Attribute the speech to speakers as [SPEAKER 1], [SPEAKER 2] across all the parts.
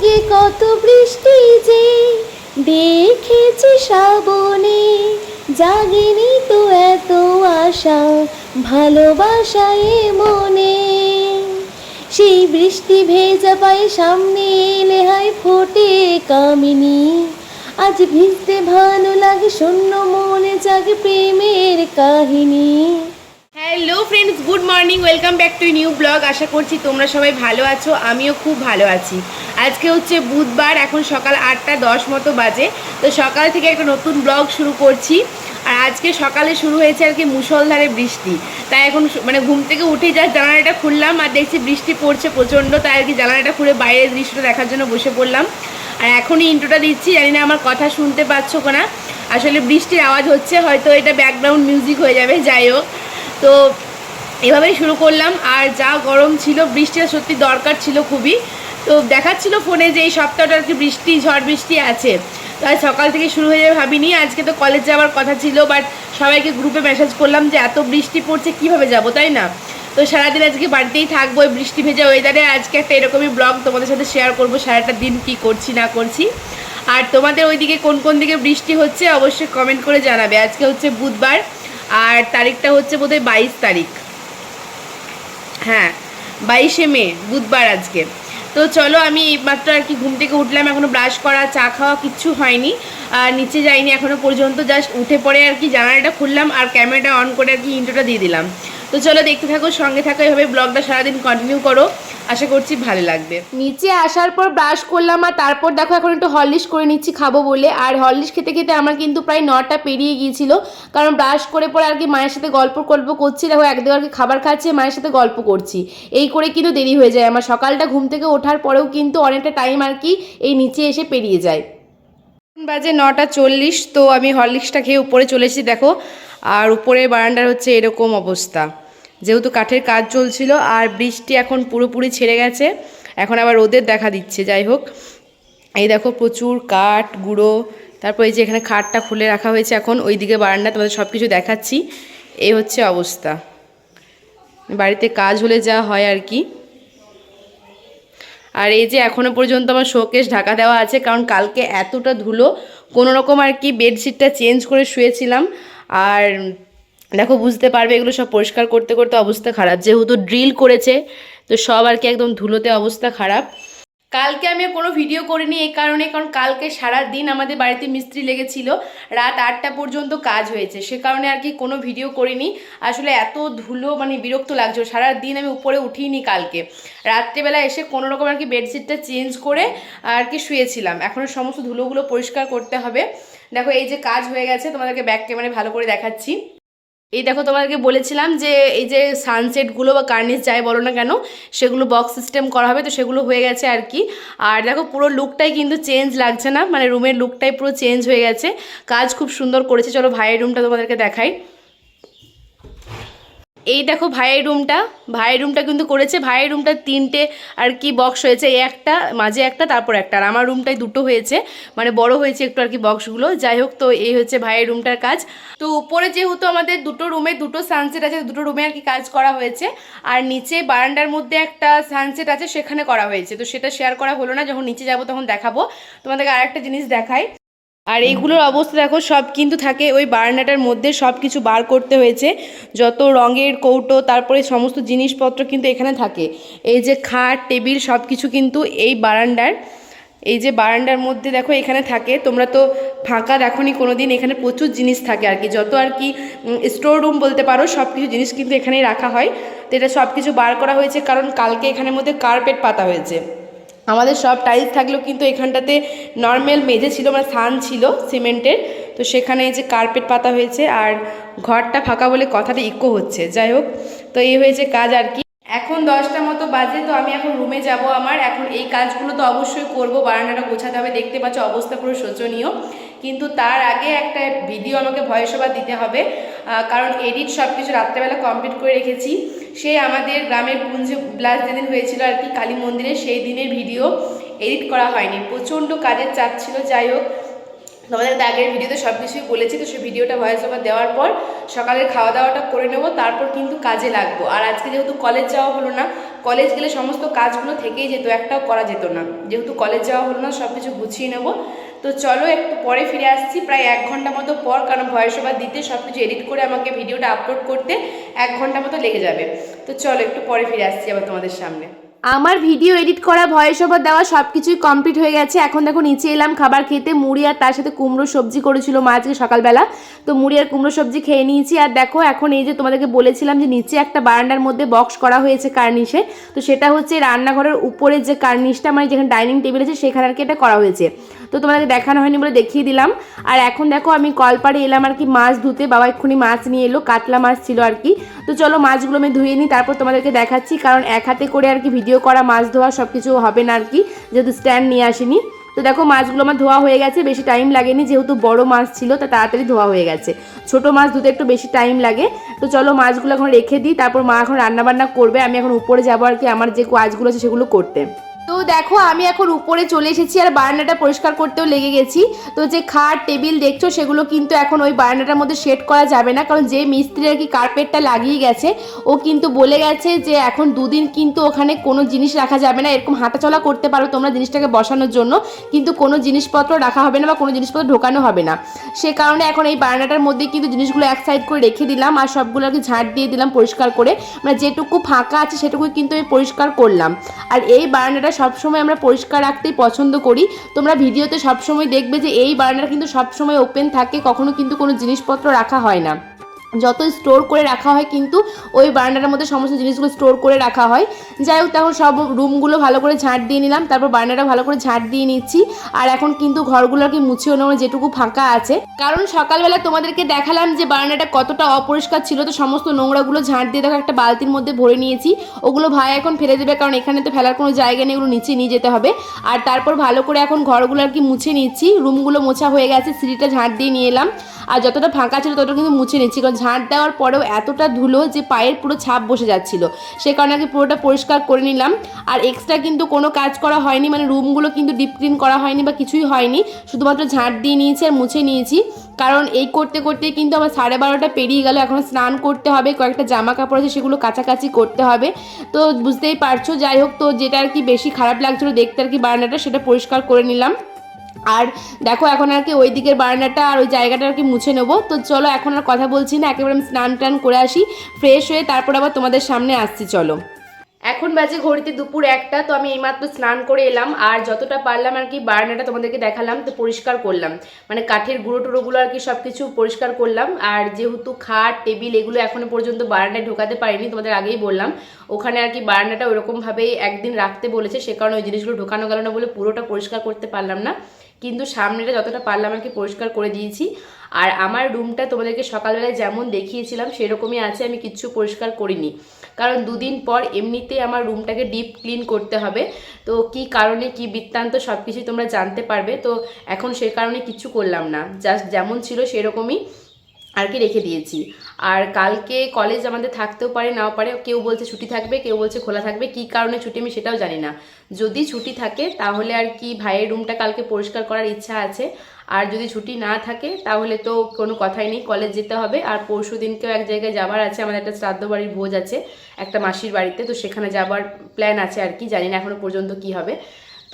[SPEAKER 1] আগে কত বৃষ্টি যে দেখেছি শ্রাবণে, জাগেনি তো এত আশা ভালোবাসায় মনে। সেই বৃষ্টি ভেজা পায়ে সামনে এলে হয় ফোটে কামিনী, আজ ভিজতে ভালো লাগে শূন্য মনে জাগে প্রেমের কাহিনী। Hello friends, good morning, welcome back to new blog. আশা করছি তোমরা সবাই ভালো আছো, আমিও খুব ভালো আছি। আজকে হচ্ছে বুধবার, এখন সকাল 8:10 মতো বাজে। তো সকাল থেকে একটা নতুন ব্লগ শুরু করছি। আর আজকে সকালে শুরু হয়েছে আর কি মুষলধারে বৃষ্টি। তাই এখন মানে ঘুম থেকে উঠে জাস্ট জানালাটা খুললাম আর দেখছি বৃষ্টি পড়ছে প্রচণ্ড। তাই আর কি জানালাটা খুলে বাইরের দৃশ্যটা দেখার জন্য বসে পড়লাম। আর এখনই ইন্ট্রোটা দিচ্ছি, জানি না আমার কথা শুনতে পাচ্ছ না, আসলে বৃষ্টির আওয়াজ হচ্ছে, হয়তো এটা ব্যাকগ্রাউন্ড মিউজিক হয়ে যাবে, যাই হোক। তো এভাবেই শুরু করলাম। আর যা গরম ছিল, বৃষ্টিটা সত্যি দরকার ছিল খুবই। তো দেখাচ্ছিল ফোনে যে এই সপ্তাহটা আর কি বৃষ্টি, ঝড় বৃষ্টি আছে। তো আজ সকাল থেকে শুরু হয়ে যাবে ভাবিনি। আজকে তো কলেজ যাওয়ার কথা ছিল, বাট সবাইকে গ্রুপে মেসেজ করলাম যে এত বৃষ্টি পড়ছে কীভাবে যাব, তাই না? তো সারাদিন আজকে বাড়িতেই থাকবো ওই বৃষ্টি ভেজা ওয়েদারে। আজকে একটা এরকমই ব্লগ তোমাদের সাথে শেয়ার করবো, সারাটা দিন কি করছি না করছি। আর তোমাদের ওইদিকে কোন কোন দিকে বৃষ্টি হচ্ছে অবশ্যই কমেন্ট করে জানাবে। আজকে হচ্ছে বুধবার, আর তারিখটা হচ্ছে বোধহয় 22 তারিখ, হ্যাঁ 22শে মে, বুধবার আজকে। তো চলো, আমি এইমাত্র আর কি ঘুম থেকে উঠলাম, এখনও ব্রাশ করা চা খাওয়া কিচ্ছু হয়নি, আর নিচে যাইনি এখনও পর্যন্ত। জাস্ট উঠে পড়ে আর কি জানালাটা খুললাম আর ক্যামেরাটা অন করে আর কি ইন্ট্রোটা দিয়ে দিলাম। তো চলো দেখতে থাকো, সঙ্গে থাকো, এভাবে ব্লগটা সারাদিন কন্টিনিউ করো, আশা করছি ভালো লাগবে। নিচে আসার পর ব্রাশ করলাম আর তারপর দেখো এখন একটু হরলিক্স করে নিচ্ছি খাবো বলে। আর হরলিক্স খেতে খেতে আমার কিন্তু প্রায় 9টা পেরিয়ে গিয়েছিল, কারণ ব্রাশ করে পরে আর কি মায়ের সাথে গল্প করছি। দেখো একদিকে আর কি খাবার খাচ্ছি, মায়ের সাথে গল্প করছি, এই করে কিন্তু দেরি হয়ে যায় আমার। সকালটা ঘুম থেকে ওঠার পরেও কিন্তু অনেকটা টাইম আর কি এই নিচে এসে পেরিয়ে যায়। বাজে 9:40। তো আমি হরলিক্সটা খেয়ে উপরে চলে এসেছি দেখো। আর উপরে বারান্দার হচ্ছে এরকম অবস্থা, যেহেতু কাঠের কাজ চলছিল। আর বৃষ্টি এখন পুরোপুরি ছেড়ে গেছে, এখন আবার রোদের দেখা দিচ্ছে। যাই হোক, এই দেখো প্রচুর কাঠ গুঁড়ো। তারপর এই যে এখানে খাটটা খুলে রাখা হয়েছে, এখন ওইদিকে বারান্দা, তোমাদের সব কিছু দেখাচ্ছি। এই হচ্ছে অবস্থা, বাড়িতে কাজ হলে যা হয় আর কি। আর এই যে এখনও পর্যন্ত আমার শোকেস ঢাকা দেওয়া আছে, কারণ কালকে এতটা ধুলো, কোনো রকম আর কি বেডশিটটা চেঞ্জ করে শুয়েছিলাম। আর দেখো বুঝতে পারবে, এগুলো সব পরিষ্কার করতে করতে অবস্থা খারাপ, যেহেতু ড্রিল করেছে তো সব আর কি একদম ধুলোতে অবস্থা খারাপ। কালকে আমি কোনো ভিডিও করিনি এই কারণে, কারণ কালকে সারা দিন আমাদের বাড়িতে মিস্ত্রি লেগেছিল, রাত 8টা পর্যন্ত কাজ হয়েছে, সে কারণে আর কি কোনো ভিডিও করিনি। আসলে এত ধুলো মানে বিরক্ত লাগছিল, সারা দিন আমি উপরে উঠিনি। কালকে রাত্রেবেলা এসে কোনো রকম আর কি বেডশিটটা চেঞ্জ করে আর কি শুয়েছিলাম। এখনও সমস্ত ধুলোগুলো পরিষ্কার করতে হবে। দেখো এই যে কাজ হয়ে গেছে, তোমাদেরকে ব্যাক ক্যামেরায় ভালো করে দেখাচ্ছি। এই দেখো, তোমাদেরকে বলেছিলাম যে এই যে সানসেটগুলো বা কার্নিশ যাই বলো না কেন, সেগুলো বক্স সিস্টেম করা হবে, তো সেগুলো হয়ে গেছে আর কি। আর দেখো পুরো লুকটাই কিন্তু চেঞ্জ লাগছে না, মানে রুমের লুকটাই পুরো চেঞ্জ হয়ে গেছে, কাজ খুব সুন্দর করেছে। চলো ভাইয়ের রুমটা তোমাদেরকে দেখাই। এই দেখো ভাইয়ের রুমটা কিন্তু করেছে। ভাইয়ের রুমটা 3টে আর কি বক্স হয়েছে, একটা মাঝে একটা তারপর একটা, আর আমার রুমটাই 2টো হয়েছে, মানে বড় হয়েছে একটু আর কি বক্সগুলো। যাই হোক, তো এই হচ্ছে ভাইয়ের রুমটার কাজ। তো উপরে যেহেতু আমাদের 2টো রুমে 2টো সানসেট আছে, 2টো রুমে আর কি কাজ করা হয়েছে। আর নিচে বারান্দার মধ্যে একটা সানসেট আছে, সেখানে করা হয়েছে, তো সেটা শেয়ার করা হলো না, যখন নিচে যাব তখন দেখাবো তোমাদেরকে। আর একটা জিনিস দেখাই, আর এইগুলোর অবস্থা দেখো, সব কিন্তু থাকে ওই বারান্দাটার মধ্যে, সব কিছু বার করতে হয়েছে, যত রঙের কৌটো তারপরে সমস্ত জিনিসপত্র কিন্তু এখানে থাকে। এই যে খাট টেবিল সব কিছু কিন্তু এই বারান্দার, এই যে বারান্দার মধ্যে দেখো এখানে থাকে। তোমরা তো ফাঁকা দেখোনি কোনো দিন, এখানে প্রচুর জিনিস থাকে আর কি, যত আর কি স্টোর রুম বলতে পারো, সব কিছু জিনিস কিন্তু এখানেই রাখা হয়। তো এটা সব কিছু বার করা হয়েছে, কারণ কালকে এখানের মধ্যে কার্পেট পাতা হয়েছে। আমাদের সব টাইলস থাকলেও কিন্তু এখানটাতে নর্মাল মেঝে ছিল, মানে সান ছিল সিমেন্টের, তো সেখানে এই যে কার্পেট পাতা হয়েছে। আর ঘরটা ফাঁকা বলে কথাটা ইকো হচ্ছে, যাই হোক। তো এই হয়েছে কাজ আর কি। এখন 10টা মতো বাজে, তো আমি এখন রুমে যাব আমার। এখন এই কাজগুলো তো অবশ্যই করব, বারান্দাটা গোছাতে হবে, দেখতে পাচ্ছ অবস্থা পুরো শোচনীয়। কিন্তু তার আগে একটা ভিডিও আমাকে ভয়েস ওভার দিতে হবে, কারণ এডিট সব কিছু রাত্রেবেলা কমপ্লিট করে রেখেছি। সেই আমাদের গ্রামের পুঞ্জে ব্লাস্ট যেদিন হয়েছিল আর কি কালী মন্দিরে, সেই দিনের ভিডিও এডিট করা হয়নি, প্রচণ্ড কাজের চাপ ছিল। যাই হোক, তোমাদের আগের ভিডিওতে সব কিছুই বলেছি, তো সেই ভিডিওটা ভয়েস ওভার দেওয়ার পর সকালের খাওয়া দাওয়াটা করে নেব, তারপর কিন্তু কাজে লাগবো। আর আজকে যেহেতু কলেজ যাওয়া হলো না, কলেজ গেলে সমস্ত কাজগুলো থেকেই যেত, একটাও করা যেত না। যেহেতু কলেজ যাওয়া হলো না, সব কিছু গুছিয়ে নেব। তো চলো একটু পরে ফিরে আসছি, প্রায় 1 ঘন্টা মতো পর, কারণ ভয়েস ওভার দিতে সব কিছু এডিট করে আমাকে ভিডিওটা আপলোড করতে 1 ঘন্টা মতো লেগে যাবে। তো চলো একটু পরে ফিরে আসছি আবার তোমাদের সামনে। আমার ভিডিও এডিট করা, ভয়েস ওভার দেওয়া সব কিছুই কমপ্লিট হয়ে গেছে। এখন দেখো নিচে এলাম খাবার খেতে, মুড়ি আর তার সাথে কুমড়ো সবজি করেছিল মা আজকে সকালবেলা। তো মুড়ি আর কুমড়ো সবজি খেয়ে নিয়েছি। আর দেখো এখন এই যে তোমাদেরকে বলেছিলাম যে নিচে একটা বারান্দার মধ্যে বক্স করা হয়েছে কার্নিশে, তো সেটা হচ্ছে রান্নাঘরের উপরে যে কার্নিশটা, মানে যেখানে ডাইনিং টেবিল আছে সেখানে আর কি এটা করা হয়েছে। তো তোমাদেরকে দেখানো হয়নি বলে দেখিয়ে দিলাম। আর এখন দেখো আমি কলপাড়ে এলাম আর কি মাছ ধুতে, বাবা এক্ষুনি মাছ নিয়ে এলো, কাতলা মাছ ছিল আর কি। তো চলো মাছগুলো আমি ধুয়ে নিই, তারপর তোমাদেরকে দেখাচ্ছি, কারণ এক হাতে করে আর কি ভিডিও করা, মাছ ধোয়া সব কিছু হবে না আর কি, যেহেতু স্ট্যান্ড নিয়ে আসিনি। তো দেখো মাছগুলো আমার ধোয়া হয়ে গেছে, বেশি টাইম লাগেনি, যেহেতু বড় মাছ ছিল তা তাড়াতাড়ি ধোয়া হয়ে গেছে। ছোট মাছ ধুতে একটু বেশি টাইম লাগে। তো চলো মাছগুলো এখন রেখে দিই, তারপর মা এখন রান্নাবান্না করবে, আমি এখন উপরে যাবো আর কি আমার যে কাজগুলো আছে সেগুলো করতে। তো দেখো আমি এখন উপরে চলে এসেছি আর বারান্দাটা পরিষ্কার করতেও লেগে গেছি। তো যে খাট টেবিল দেখছো সেগুলো কিন্তু এখন ওই বারান্দাটার মধ্যে সেট করা যাবে না, কারণ যে মিস্ত্রি আর কি কার্পেটটা লাগিয়ে গেছে ও কিন্তু বলে গেছে যে এখন 2 দিন কিন্তু ওখানে কোনো জিনিস রাখা যাবে না। এরকম হাঁটাচলা করতে পারো তোমরা জিনিসটাকে বসানোর জন্য, কিন্তু কোনো জিনিসপত্র রাখা হবে না বা কোনো জিনিসপত্র ঢোকানো হবে না। সে কারণে এখন এই বারান্দাটার মধ্যে কিন্তু জিনিসগুলো এক সাইড করে রেখে দিলাম আর সবগুলো আর কি ঝাঁট দিয়ে দিলাম পরিষ্কার করে, মানে যেটুকু ফাঁকা আছে সেটুকুই কিন্তু আমি পরিষ্কার করলাম। আর এই বারান্দাটা সবসময় আমরা পরিষ্কার রাখতেই পছন্দ করি। তোমরা ভিডিওতে সবসময় দেখবে যে এই বারান্দাটা কিন্তু সবসময় ওপেন থাকে, কখনো কিন্তু কোনো জিনিসপত্র রাখা হয় না। যত স্টোর করে রাখা হয় কিন্তু ওই বারান্দাটার মধ্যে সমস্ত জিনিসগুলো স্টোর করে রাখা হয়। যাই হোক তখন সব রুমগুলো ভালো করে ঝাঁট দিয়ে নিলাম, তারপর বারান্দাটা ভালো করে ঝাঁট দিয়ে নিচ্ছি। আর এখন কিন্তু ঘরগুলোকে মুছেও নেওয়া যেটুকু ফাঁকা আছে, কারণ সকালবেলা তোমাদেরকে দেখালাম যে বারান্দাটা কতটা অপরিষ্কার ছিল। তো সমস্ত নোংরাগুলো ঝাঁট দিয়ে দেখো একটা বালতির মধ্যে ভরে নিয়েছি, ওগুলো ভাই এখন ফেলে দেবে, কারণ এখানে তো ফেলার কোনো জায়গা নেই, ওগুলো নিচে নিয়ে যেতে হবে। আর তারপর ভালো করে এখন ঘরগুলো আর কি মুছে নিচ্ছি, রুমগুলো মোছা হয়ে গেছে, সিঁড়িটা ঝাঁট দিয়ে নিয়ে এলাম। আর যতটা ফাঁকা ছিল ততটা কিন্তু মুছে নিচ্ছি, কারণ ঝাঁট দেওয়ার পরেও এতটা ধুলো যে পায়ের পুরো ছাপ বসে যাচ্ছিল, সে কারণে আর কি পুরোটা পরিষ্কার করে নিলাম। আর এক্সট্রা কিন্তু কোনো কাজ করা হয়নি, মানে রুমগুলো কিন্তু ডিপ ক্লিন করা হয়নি বা কিছুই হয়নি, শুধুমাত্র ঝাঁট দিয়ে নিয়েছি আর মুছে নিয়েছি। কারণ এই করতে করতে কিন্তু আমার 12:30টা পেরিয়ে গেল, এখনও স্নান করতে হবে, কয়েকটা জামা কাপড় আছে সেগুলো কাছাকাছি করতে হবে। তো বুঝতেই পারছো, যাই হোক তো যেটা আর কি বেশি খারাপ লাগছিলো দেখতে আর কি বারান্দাটা, সেটা পরিষ্কার করে নিলাম। আর দেখো এখন আর কি ওই দিকের বারান্দাটা আর ওই জায়গাটা আর কি মুছে নেবো। তো চলো এখন আর কথা বলছি না, একেবারে আমি স্নান টান করে আসি, ফ্রেশ হয়ে তারপর আবার তোমাদের সামনে আসছি। চলো এখন বাজে ঘড়িতে দুপুর 1টা। তো আমি এইমাত্র স্নান করে এলাম, আর যতটা পারলাম আর কি বারান্দাটা তোমাদেরকে দেখালাম, তো পরিষ্কার করলাম, মানে কাঠের গুঁড়ো টুড়োগুলো আর কি সব কিছু পরিষ্কার করলাম। আর যেহেতু খাট টেবিল এগুলো এখনো পর্যন্ত বারান্দায় ঢোকাতে পারিনি, তোমাদের আগেই বললাম, ওখানে আর কি বারান্দাটা ওরকমভাবেই একদিন রাখতে বলেছে, সে কারণে ওই জিনিসগুলো ঢোকানো গেল না বলে পুরোটা পরিষ্কার করতে পারলাম না, কিন্তু সামনেটা যতটা পারলাম আর কি পরিষ্কার করে দিয়েছি। আর আমার রুমটা তোমাদেরকে সকালবেলায় যেমন দেখিয়েছিলাম সেরকমই আছে, আমি কিচ্ছু পরিষ্কার করিনি, কারণ 2 দিন পর এমনিতেই আমার রুমটাকে ডিপ ক্লিন করতে হবে। তো কি কারণে কি বৃত্তান্ত সব কিছুই তোমরা জানতে পারবে। তো এখন সে কারণে কিচ্ছু করলাম না, জাস্ট যেমন ছিল সেরকমই আর কি রেখে দিয়েছি। আর কালকে কলেজ আমাদের থাকতেও পারে নাও পারে, কেউ বলছে ছুটি থাকবে, কেউ বলছে খোলা থাকবে, কি কারণে ছুটি আমি সেটাও জানি না। যদি ছুটি থাকে তাহলে আর কি ভাইয়ের রুমটা কালকে পরিষ্কার করার ইচ্ছা আছে, আর যদি ছুটি না থাকে তাহলে তো কোনো কথাই নেই, কলেজ যেতে হবে। আর পরশু দিনকেও এক জায়গায় যাবার আছে, আমাদের একটা শ্রাদ্ধ বাড়ির ভোজ আছে একটা মাসির বাড়িতে, তো সেখানে যাবার প্ল্যান আছে আর কি, জানি না এখনো পর্যন্ত কি হবে।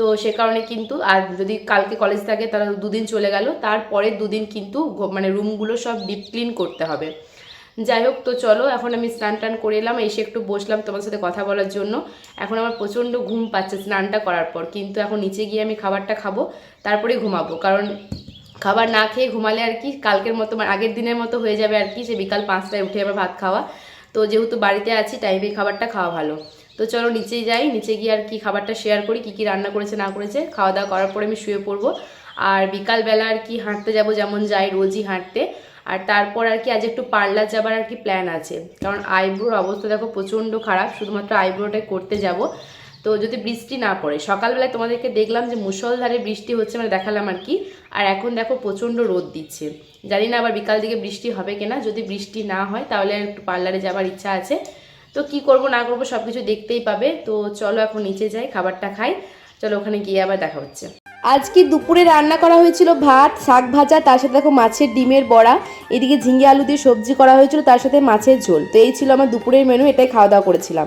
[SPEAKER 1] তো সে কারণে কিন্তু আর যদি কালকে কলেজ থাকে তাহলে 2 দিন চলে গেল, তারপরে 2 দিন কিন্তু মানে রুমগুলো সব ডিপ ক্লিন করতে হবে। যাই হোক তো চলো এখন আমি স্নান টান করে এলাম, এসে একটু বসলাম তোমার সাথে কথা বলার জন্য। এখন আমার প্রচণ্ড ঘুম পাচ্ছে স্নানটা করার পর, কিন্তু এখন নিচে গিয়ে আমি খাবারটা খাবো, তারপরে ঘুমাবো, কারণ খাবার না খেয়ে ঘুমালে আর কি কালকের মতো মানে আগের দিনের মতো হয়ে যাবে আর কি, সে বিকাল 5টায় উঠে আবার ভাত খাওয়া। তো যেহেতু বাড়িতে আছি টাইমে খাবারটা খাওয়া ভালো। তো চলো নিচেই যাই, নিচে গিয়ে আর কি খাবারটা শেয়ার করি, কী কী রান্না করেছে না করেছে। খাওয়া দাওয়া করার পরে আমি শুয়ে পড়বো, আর বিকালবেলা আর কি হাঁটতে যাব, যেমন যাই রোজই হাঁটতে। আর তারপর আর কি আজ একটু পার্লার যাবার আর কি প্ল্যান আছে, কারণ আইব্রোর অবস্থা দেখো প্রচণ্ড খারাপ, শুধুমাত্র আইব্রোটাই করতে যাব। তো যদি বৃষ্টি না পড়ে, সকালবেলায় তোমাদেরকে দেখলাম যে মুষলধারে বৃষ্টি হচ্ছে, মানে দেখালাম আর কি, আর এখন দেখো প্রচণ্ড রোদ দিচ্ছে, জানি না আবার বিকাল দিকে বৃষ্টি হবে কিনা। যদি বৃষ্টি না হয় তাহলে একটু পার্লারে যাবার ইচ্ছা আছে, তো কি করব না করব সব কিছু দেখতেই পাবে। তো চলো এখন নিচে যাই, খাবারটা খাই, চলো ওখানে গিয়ে আবার দেখা হচ্ছে। আজকে দুপুরে রান্না করা হয়েছিল ভাত, শাক ভাজা, তার সাথে দেখো মাছের ডিমের বড়া, এদিকে ঝিঙে আলু দিয়ে সবজি করা হয়েছিল, তার সাথে মাছের ঝোল। তো এই ছিল আমার দুপুরের মেনু, এটাই খাওয়া দাওয়া করেছিলাম।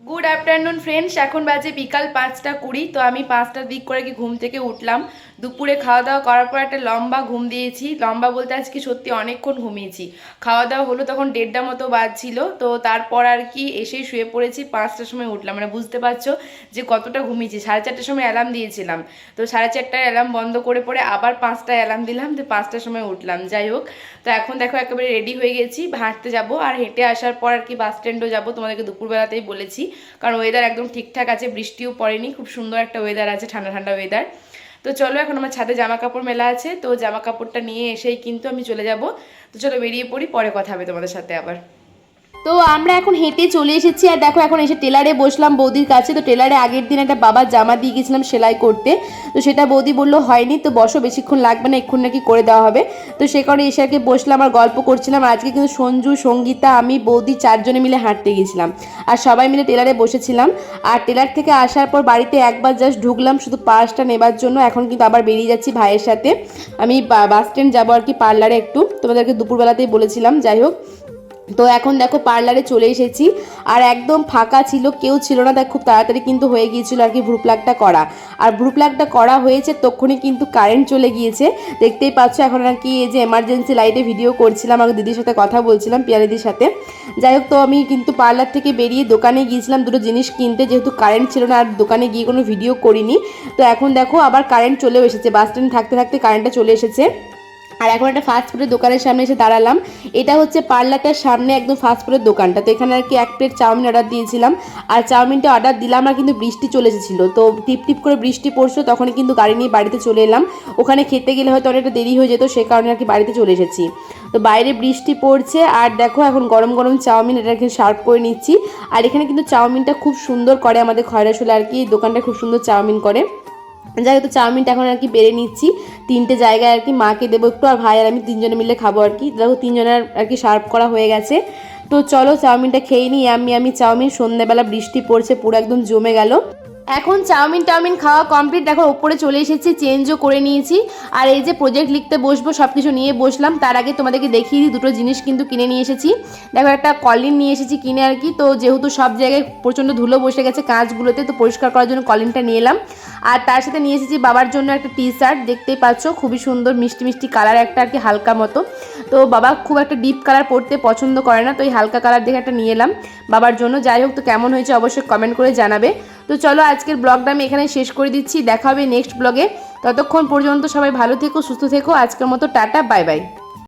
[SPEAKER 1] গুড আফটারনুন আফটারনুন ফ্রেন্ডস, এখন বাজে বিকাল 5টা 20। তো আমি 5টার দিক করে কি ঘুম থেকে উঠলাম। দুপুরে খাওয়া দাওয়া করার পর একটা লম্বা ঘুম দিয়েছি। লম্বা বলতে আজকে সত্যি অনেকক্ষণ ঘুমিয়েছি। খাওয়া দাওয়া হলো তখন 1:30 মতো বাজছিল। তো তারপর আর কি এসেই শুয়ে পড়েছি। 5টার সময় উঠলাম, মানে বুঝতে পারছো যে কতটা ঘুমিয়েছি। 4:30টার সময় অ্যালার্ম দিয়েছিলাম, তো 4:30টায় অ্যালার্ম বন্ধ করে পরে আবার 5টায় অ্যালার্ম দিলাম, তো 5টার সময় উঠলাম। যাই হোক, তো এখন দেখো একেবারে রেডি হয়ে গেছি, হাঁটতে যাব। আর হেঁটে আসার পর আর কি বাস স্ট্যান্ডও যাবো, তোমাদেরকে দুপুরবেলাতেই বলেছি। কারণ ওয়েদার একদম ঠিকঠাক আছে, বৃষ্টিও পড়েনি, খুব সুন্দর একটা ওয়েদার আছে, ঠান্ডা ঠান্ডা ওয়েদার। তো চলো, এখন আমার ছাদে জামা কাপড় মেলা আছে, তো জামা কাপড়টা নিয়ে এসেই কিন্তু আমি চলে যাব। তো চলো বেরিয়ে পড়ি, পরে কথা হবে তোমাদের সাথে আবার। তো আমরা এখন হেঁটে চলে এসেছি, আর দেখো এখন এসে টেলারে বসলাম বৌদির কাছে। তো টেলারে আগের দিন একটা বাবার জামা দিয়ে গেছিলাম সেলাই করতে, তো সেটা বৌদি বললো হয়নি, তো বসো, বেশিক্ষণ লাগবে না, এক্ষুনি নাকি করে দেওয়া হবে। তো সে কারণে এসে আর কি বসলাম আর গল্প করছিলাম। আর আজকে কিন্তু সঞ্জু, সঙ্গীতা, আমি, বৌদি 4জনে মিলে হাঁটতে গেছিলাম, আর সবাই মিলে টেলারে বসেছিলাম। আর টেলার থেকে আসার পর বাড়িতে একবার জাস্ট ঢুকলাম শুধু পার্সটা নেবার জন্য। এখন কিন্তু আবার বেরিয়ে যাচ্ছি ভাইয়ের সাথে। আমি বাস স্ট্যান্ড যাবো আর কি, পার্লারে একটু, তোমাদেরকে দুপুরবেলাতেই বলেছিলাম। যাই হোক, তো এখন দেখো পার্লারে চলে এসেছি, আর একদম ফাঁকা ছিল, কেউ ছিল না। তাই খুব তাড়াতাড়ি কিন্তু হয়ে গিয়েছিল আর কি ভ্রু প্লাগটা করা। আর ভ্রু প্লাগটা করা হয়েছে, তখনই কিন্তু কারেন্ট চলে গিয়েছে, দেখতেই পাচ্ছ। এখন আর কি এই যে এমার্জেন্সি লাইটে ভিডিও করছিলাম, আর দিদির সাথে কথা বলছিলাম, পিয়ারিদির সাথে। যাই হোক, তো আমি কিন্তু পার্লার থেকে বেরিয়ে দোকানে গিয়েছিলাম দুটো জিনিস কিনতে, যেহেতু কারেন্ট ছিল না, আর দোকানে গিয়ে কোনো ভিডিও করিনি। তো এখন দেখো আবার কারেন্ট চলেও এসেছে, বাস স্ট্যান্ড থাকতে থাকতে কারেন্টটা চলে এসেছে। আর এখন একটা ফাস্টফুডের দোকানের সামনে এসে দাঁড়ালাম। এটা হচ্ছে পার্লারটার সামনে একদম ফাস্টফুডের দোকানটা। তো এখানে আর কি 1 প্লেট চাউমিন অর্ডার দিয়েছিলাম, আর চাউমিনটা অর্ডার দিলাম, আর কিন্তু বৃষ্টি চলে এসেছিলো। তো টিপ টিপ করে বৃষ্টি পড়ছো, তখনই কিন্তু গাড়ি নিয়ে বাড়িতে চলে এলাম। ওখানে খেতে গেলে হয়তো অনেকটা দেরি হয়ে যেত, সে কারণে আর কি বাড়িতে চলে এসেছি। তো বাইরে বৃষ্টি পড়ছে, আর দেখো এখন গরম গরম চাউমিন এটাকে সার্ভ করে নিচ্ছি। আর এখানে কিন্তু চাউমিনটা খুব সুন্দর করে আমাদের খয়রাশোলা আর কি, দোকানটা খুব সুন্দর চাউমিন করে। যাই হোক, তো চাউমিনটা এখন আর কি বেড়ে নিচ্ছি 3টে জায়গায় আর কি, মাকে দেবো একটু, আর ভাই আর আমি 3জনে মিলে খাবো আর কি। দেখো 3জনের আর কি সার্ভ করা হয়ে গেছে। তো চলো চাউমিনটা খেয়ে নিই। আমি চাউমিন, সন্ধ্যাবেলা বৃষ্টি পড়ছে, পুরো একদম জমে গেল। এখন চাউমিন খাওয়া কমপ্লিট। দেখো ওপরে চলে এসেছি, চেঞ্জও করে নিয়েছি। আর এই যে প্রজেক্ট লিখতে বসবো, সব কিছু নিয়ে বসলাম। তার আগে তোমাদেরকে দেখিয়ে দিই, দুটো জিনিস কিন্তু কিনে নিয়ে এসেছি। দেখো একটা কলিন নিয়ে এসেছি কিনে আর কি। তো যেহেতু সব জায়গায় প্রচণ্ড ধুলো বসে গেছে কাঁচগুলোতে, তো পরিষ্কার করার জন্য কলিনটা নিয়ে এলাম। আর তার সাথে নিয়ে এসেছি বাবার জন্য একটা টি-শার্ট, দেখতেই পাচ্ছ খুবই সুন্দর মিষ্টি মিষ্টি কালার একটা আর কি, হালকা মতো। তো বাবা খুব একটা ডিপ কালার পরতে পছন্দ করে না, তো এই হালকা কালার দেখে একটা নিয়ে এলাম বাবার জন্য। যাই হোক, তো কেমন হয়েছে অবশ্যই কমেন্ট করে জানাবে। তো চলো আজকের ব্লগটা আমি এখানে শেষ করে দিচ্ছি, দেখা হবে নেক্সট ব্লগে। ততক্ষণ পর্যন্ত সবাই ভালো থেকো, সুস্থ থেকো। আজকের মতো টাটা, বাই বাই।